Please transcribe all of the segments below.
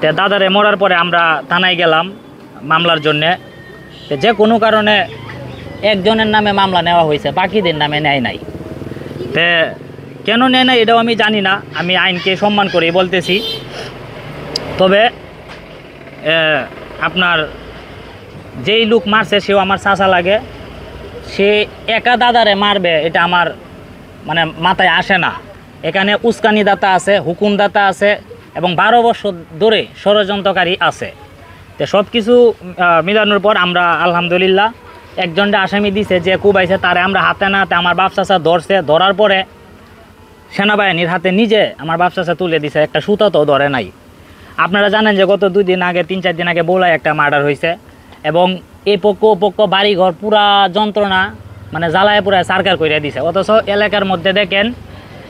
তো দাদারে মরার পরে আমরা থানায় গেলাম মামলার জন্যে। যে কোনো কারণে একজনের নামে মামলা নেওয়া হয়েছে, বাকিদের নামে নেয় নাই। তে কেন নেয় নাই এটাও আমি জানি না, আমি আইনকে সম্মান করে বলতেছি। তবে আপনার যেই লোক মারছে সেও আমার চাচা লাগে, সে একা দাদারে মারবে এটা আমার মানে মাথায় আসে না। এখানে উস্কানিদাতা আছে, হুকুমদাতা আছে এবং 12 বছর ধরে ষড়যন্ত্রকারী আছে। তো সব কিছু মিলানোর পর আমরা আলহামদুলিল্লাহ একজনটা আসামি দিছে, যে কুবাইছে তারে আমরা হাতে না হাতে আমার বাপ চাচা ধরছে। ধরার পরে সেনাবাহিনীর হাতে নিজে আমার বাপ চাচা তুলে দিছে, একটা সুতা তো ধরে নাই। আপনারা জানেন যে গত 2 দিন আগে 3-4 দিন আগে বলায় একটা মার্ডার হয়েছে এবং এই পক্ষ বাড়িঘর পুরা যন্ত্রণা মানে জ্বালায় পুরা সারকার করে দিছে। অথচ এলাকার মধ্যে দেখেন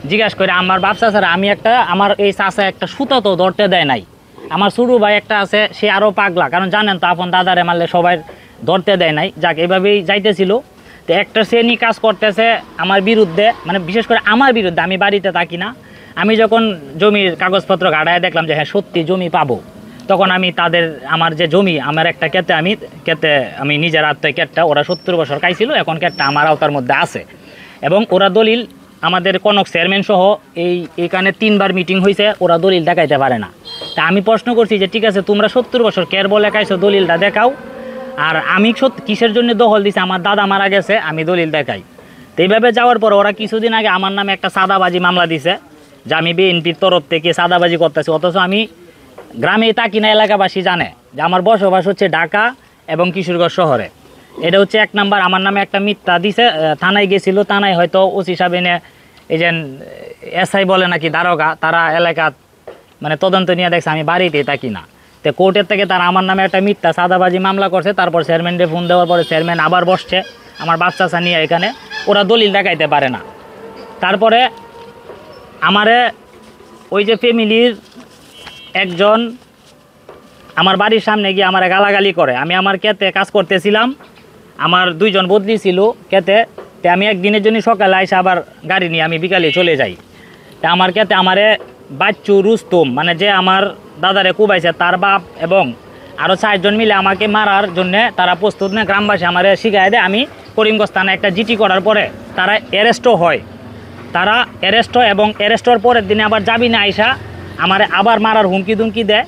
জিজ্ঞাসা করে আমার বাপ চাচারা, আমার এই চাচা একটা সুতা তো ধরতে দেয় নাই। আমার ছোটো ভাই একটা আছে, সে আরও পাগলা, কারণ জানেন তো আপন দাদারে মারলে সবাই ধরতে দেয় নাই। যাক, এভাবেই যাইতেছিল। তো একটা শ্রেণী কাজ করতেছে আমার বিরুদ্ধে, মানে বিশেষ করে আমার বিরুদ্ধে। আমি বাড়িতে থাকি না, আমি যখন জমির কাগজপত্র ঘাটায় দেখলাম যে হ্যাঁ সত্যি জমি পাবো, তখন আমি আমার যে জমি, আমার একটা কেতে আমি নিজের আত্মায় কেটটা, ওরা 70 বছর খাইছিল, এখন কেটটা আমার আওতার মধ্যে আছে। এবং ওরা দলিল, আমাদের কনক চেয়ারম্যান সহ এইখানে 3 বার মিটিং হয়েছে, ওরা দলিল দেখাইতে পারে না। তা আমি প্রশ্ন করছি যে ঠিক আছে তোমরা 70 বছর কের বলে খাইছো, দলিলটা দেখাও। আর আমি কিসের জন্য দখল দিছি, আমার দাদা মারা গেছে, আমি দলিল দেখাই। তো এইভাবে যাওয়ার পর ওরা কিছুদিন আগে আমার নামে একটা সাদাবাজি মামলা দিছে, যে আমি বিএনপির তরফ থেকে সাদাবাজি করতেছি। অথচ আমি গ্রামেই থাকি না, এলাকাবাসী জানে যে আমার বসবাস হচ্ছে ঢাকা এবং কিশোরগঞ্জ শহরে। এটা হচ্ছে 1 নাম্বার। আমার নামে একটা মিথ্যা দিছে, থানায় গেছিল, থানায় হয়তো ওসি সাহেব এনে এই যে এসআই বলে নাকি দারোগা, তারা এলাকা মানে তদন্ত নিয়ে দেখছে আমি বাড়িতেই থাকি না। তো কোর্টের থেকে তারা আমার নামে একটা মিথ্যা সাদাবাজি মামলা করছে। তারপর চেয়ারম্যানকে ফোন দেওয়ার পরে চেয়ারম্যান আবার বসছে আমার বাপ চাচা নিয়ে এখানে, ওরা দলিল দেখাইতে পারে না। তারপরে আমারে ওই যে ফ্যামিলির একজন আমার বাড়ির সামনে গিয়ে আমার গালাগালি করে। আমি আমার ক্ষেতে কাজ করতেছিলাম, আমার 2 জন বদলি ছিল ক্ষেতে। তো আমি একদিনের জন্য সকালে আইসা আবার গাড়ি নিয়ে আমি বিকালে চলে যাই। তা আমার ক্ষেতে আমারে বাচ্চু রুস্তম, মানে যে আমার দাদারে কুবাইছে তার বাপ এবং আরও 4 জন মিলে আমাকে মারার জন্য তারা প্রস্তুত নেয়। গ্রামবাসী আমারে শিখাই দেয়। আমি করিমগঞ্জ থানায় একটা জিটি করার পরে তারা অ্যারেস্টও হয়। এবং অ্যারেস্ট হওয়ার পরের দিনে আবার যাবি না আইসা আমারে আবার মারার হুমকি দুমকি দেয়।